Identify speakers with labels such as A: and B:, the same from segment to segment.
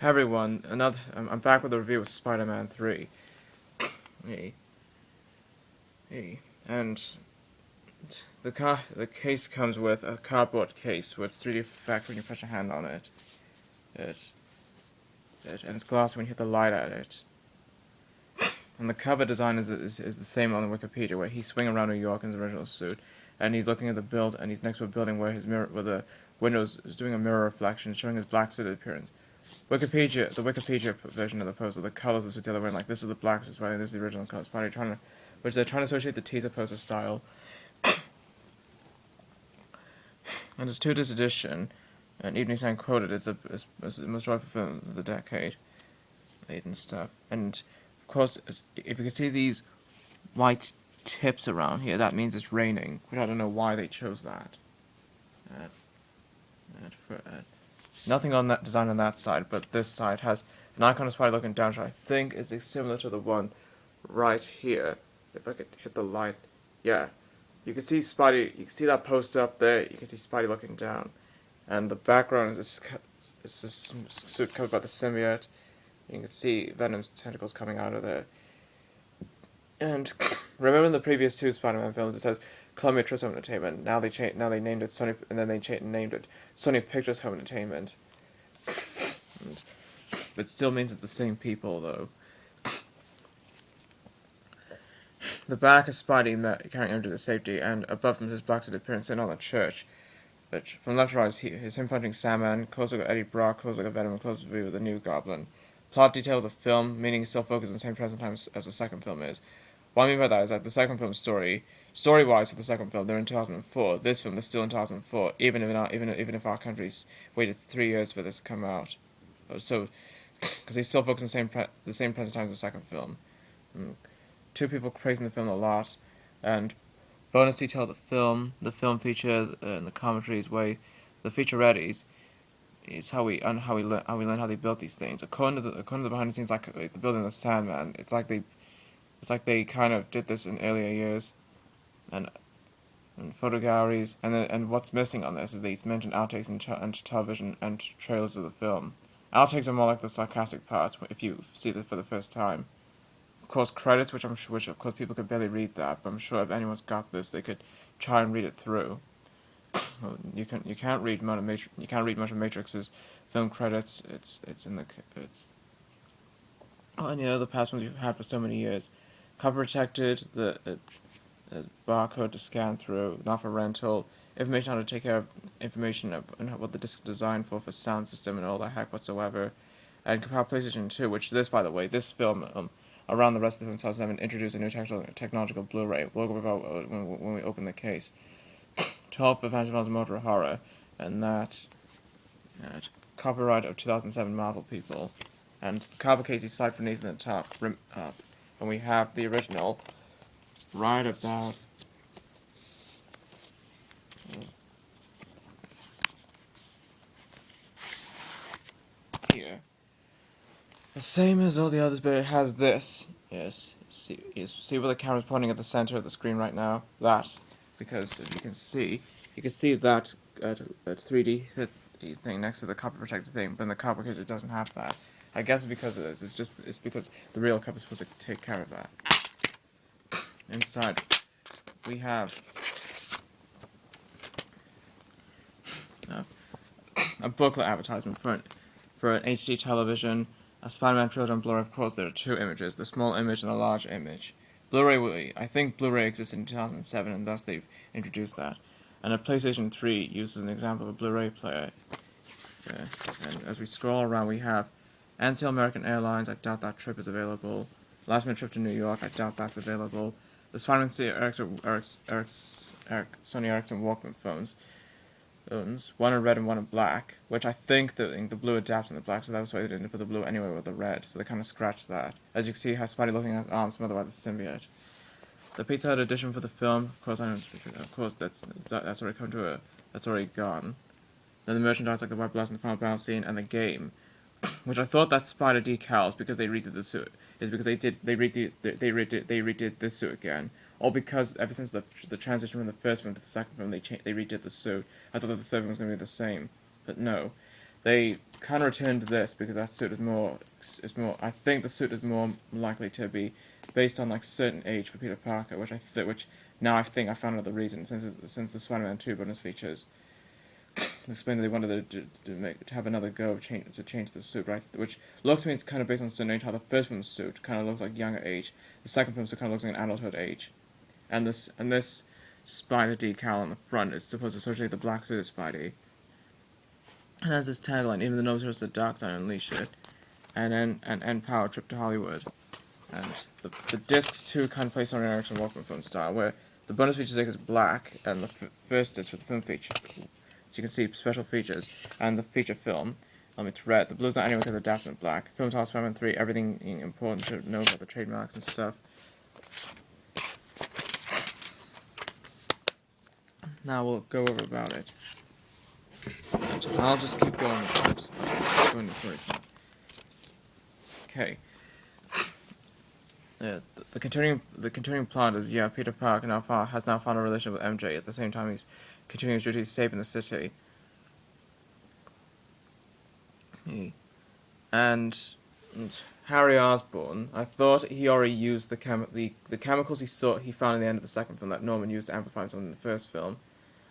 A: Hey everyone, I'm back with a review of Spider-Man 3. Hey, hey, and the case comes with a cardboard case with 3D effect when you put your hand on it. It, and it's glass when you hit the light at it. And the cover design is the same on the Wikipedia, where he's swinging around New York in his original suit, and he's looking at and he's next to a building where the windows is doing a mirror reflection, showing his black suited appearance. The Wikipedia version of the poster, the colors of the other way, like this is the black Spider, this is the original color Spider, which they're trying to associate the teaser poster style. And it's to this edition, and Evening Standard quoted, it's the most joyful film of the decade, made and stuff. And of course, if you can see these white tips around here, that means it's raining, which I don't know why they chose that. Nothing on that design on that side, but this side has an icon of Spidey looking down, which I think is similar to the one right here. If I could hit the light, yeah, you can see Spidey. You can see that poster up there. You can see Spidey looking down, and the background is this suit covered by the symbiote. You can see Venom's tentacles coming out of there. And remember in the previous two Spider-Man films, it says Columbia Trust Home Entertainment. Now they named it Sony, and then they named it Sony Pictures Home Entertainment. It still means it's the same people, though. The back is Spidey carrying him to the safety, and above him is his black-suited appearance sitting on the church. But from left to right is him punching Sandman, close look at Eddie Brock, close look at Venom, and close view of the new Goblin. Plot detail of the film, meaning it's still focused on the same present time as the second film is. What I mean by that is that the second film's story-wise for the second film, they're in 2004. This film is still in 2004, even if our country's waited 3 years for this to come out. So, because they still focus on the same present time as the second film. Two people praising the film a lot, and bonus detail of the film feature, and the commentaries way, the featurettes is how we learn how they built these things. According to the behind the scenes, like the building of the Sandman, it's like they kind of did this in earlier years, and photo galleries, and what's missing on this is they mentioned outtakes and television and trailers of the film. Outtakes are more like the sarcastic parts if you see it for the first time. Of course, credits, which of course people could barely read that, but I'm sure if anyone's got this, they could try and read it through. You can't read much of Matrix's film credits. It's any other past ones you've had for so many years. Copy protected, the barcode to scan through, not for rental. Information how to take care of information and what the disc is designed for sound system and all that heck whatsoever. And compare PlayStation 2, which by the way, this film around the rest of the film 2007 introduced a new technological Blu-ray. We'll go about when we open the case. 12 for Phantom Motor Horror, and that copyright of 2007 Marvel people. And the copy case you slide beneath in the top, up. And we have the original right about here. The same as all the others, but it has this. Yes, see where the camera's pointing at the center of the screen right now? That. Because if you can see that 3D thing next to the copper protected thing, but in the copper case it doesn't have that. I guess because of this. It's because the real cup is supposed to take care of that. Inside, we have a booklet advertisement for an HD television, a Spider-Man trailer on Blu-ray. Of course, there are two images: the small image and the large image. I think Blu-ray existed in 2007, and thus they've introduced that. And a PlayStation 3 uses an example of a Blu-ray player. And as we scroll around, we have Ansel American Airlines. I doubt that trip is available. Last minute trip to New York. I doubt that's available. The Spider-Man Sony Ericsson Walkman phones. One in red and one in black, which I think the blue adapts in the black, so that was why they didn't put the blue anyway with the red, so they kind of scratched that. As you can see, it has Spidey looking at his arms smothered by the symbiote. The Pizza Hut edition for the film, of course, that's already that's already gone. Then the merchandise like the White Blast and the Final Battle scene and the game, which I thought that Spider decals because they redid the suit is because they redid this suit again. Or because ever since the transition from the first film to the second film, they redid the suit. I thought that the third one was going to be the same, but no. they kind of returned to this because that suit is more. I think the suit is more likely to be based on like certain age for Peter Parker, which now I think I found out the reason since the Spider-Man 2 bonus features explained that they wanted to have another go of change the suit, right? Which looks to me it's kind of based on certain age. How the first film's suit kind of looks like younger age, the second film's suit kind of looks like an adulthood age, and this Spider decal on the front is supposed to associate the black suit of Spidey. And has this tagline, even the nose hurts the dark side, unleash it, and then power trip to Hollywood. And the discs too kind of play Sony Ericsson Walkman film style, where the bonus feature disc is black, and the first disc for the film feature, so you can see special features, and the feature film, it's red. The blue's not anyway because the Daphne black. Film title Spider-Man 3, everything important to know about the trademarks and stuff. Now we'll go over about it. And I'll just keep going. Okay. The continuing plot is Peter Parker has now found a relationship with MJ. At the same time, he's continuing his duties saving the city. And Harry Osborn, I thought he already used the chemicals he found in the end of the second film that Norman used to amplify something in the first film.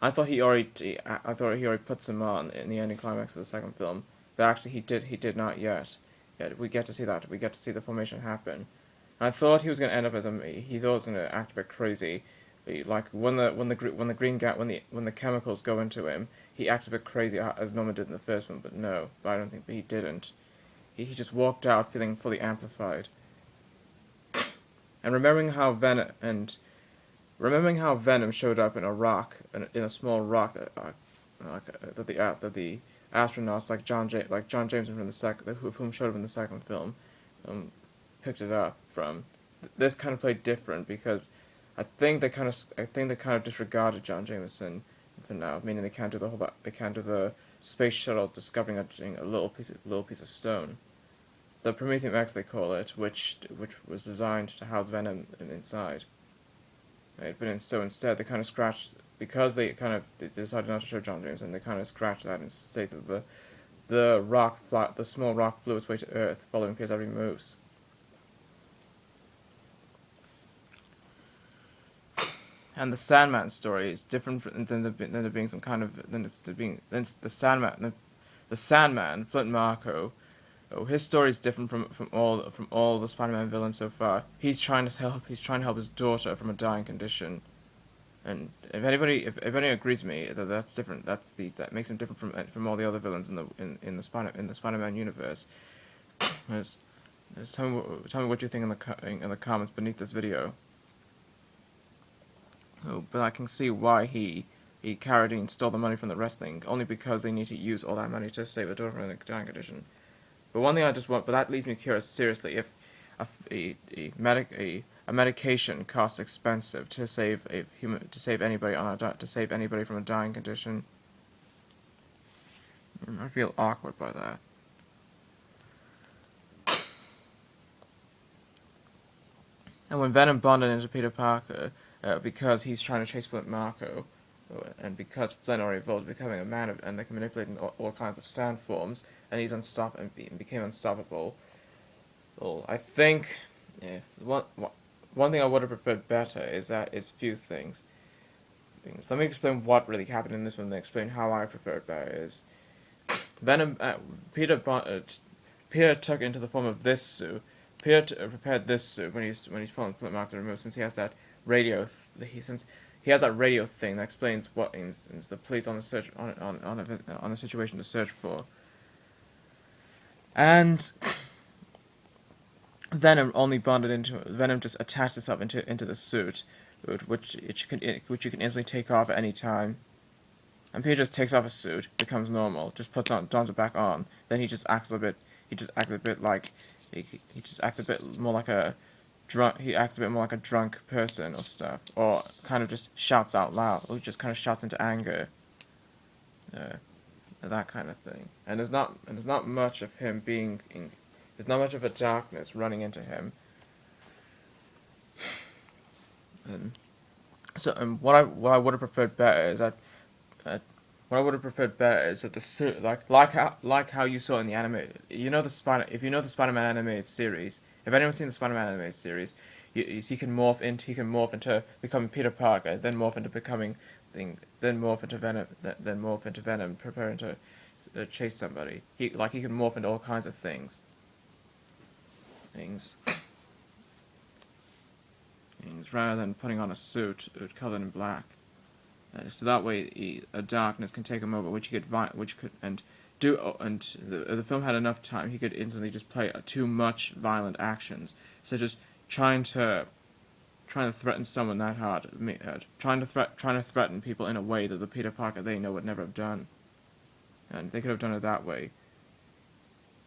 A: I thought he already put some on in the ending climax of the second film, but actually he did not yet. We get to see that. We get to see the formation happen. And I thought he was going to end up he thought he was going to act a bit crazy, like when the chemicals go into him, he acted a bit crazy as Norman did in the first one. But I don't think he didn't. He just walked out feeling fully amplified. And remembering how Venom showed up in a small rock that the astronauts like John Jameson whom showed up in the second film, picked it up from. This kind of played different because I think they kind of disregarded John Jameson for now, meaning they can't do the space shuttle discovering a little piece of stone. The Prometheum X they call it, which was designed to house Venom inside. Right, but so instead they kind of scratched, because they decided not to show John Jameson. They kind of scratched that and state that the small rock flew its way to Earth, following Peter's every moves. And the Sandman story is different than there being some kind of the Sandman Flint Marko. Oh, his story is different from all the Spider-Man villains so far. He's trying to help his daughter from a dying condition, and if anybody agrees with me that that's different, that makes him different from all the other villains in the Spider-Man universe. Tell me what you think in the comments beneath this video. Oh, but I can see why he Carradine stole the money from the wrestling, only because they need to use all that money to save a daughter from a dying condition. But one thing but that leaves me curious, seriously, if a medication costs expensive to save anybody from a dying condition, I feel awkward by that. And when Venom bonded into Peter Parker, because he's trying to chase Flint Marko, and because Flint already evolved, becoming a man and they can manipulate all kinds of sand forms, and he's became unstoppable. Well, I think one thing I would have preferred better is few things. Let me explain what really happened in this one, and then explain how I prefer it better. Is Venom Peter took into the form of this suit. Peter prepared this suit when he's fallen Flint Marko to remove, since he has that radio. He has that radio thing that explains what is the police on the search on the situation to search for. And Venom just attached itself into the suit, which you can instantly take off at any time. And Peter just takes off his suit, becomes normal, just dons it back on. Then he just acts a bit more like a drunk person or stuff, or kind of just shouts out loud, or just kind of shouts into anger, that kind of thing. And there's not much of him there's not much of a darkness running into him. And what I would have preferred better is that what I would have preferred better is that like how you saw in the anime. If you know the Spider-Man animated series, if anyone's seen the Spider-Man animated series, he can morph into becoming Peter Parker, then morph into becoming then morph into Venom, preparing to chase somebody. He can morph into all kinds of things. Things. Rather than putting on a suit colored in black. So that way, a darkness can take him over, the film had enough time. He could instantly just play too much violent actions, such as trying to threaten someone that hard, trying to threaten people in a way that the Peter Parker they know would never have done, and they could have done it that way.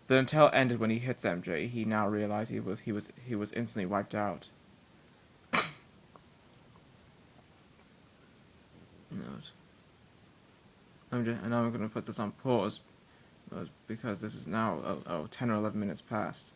A: But until it ended when he hits MJ, he now realized he was instantly wiped out. I'm going to put this on pause because this is now 10 or 11 minutes past.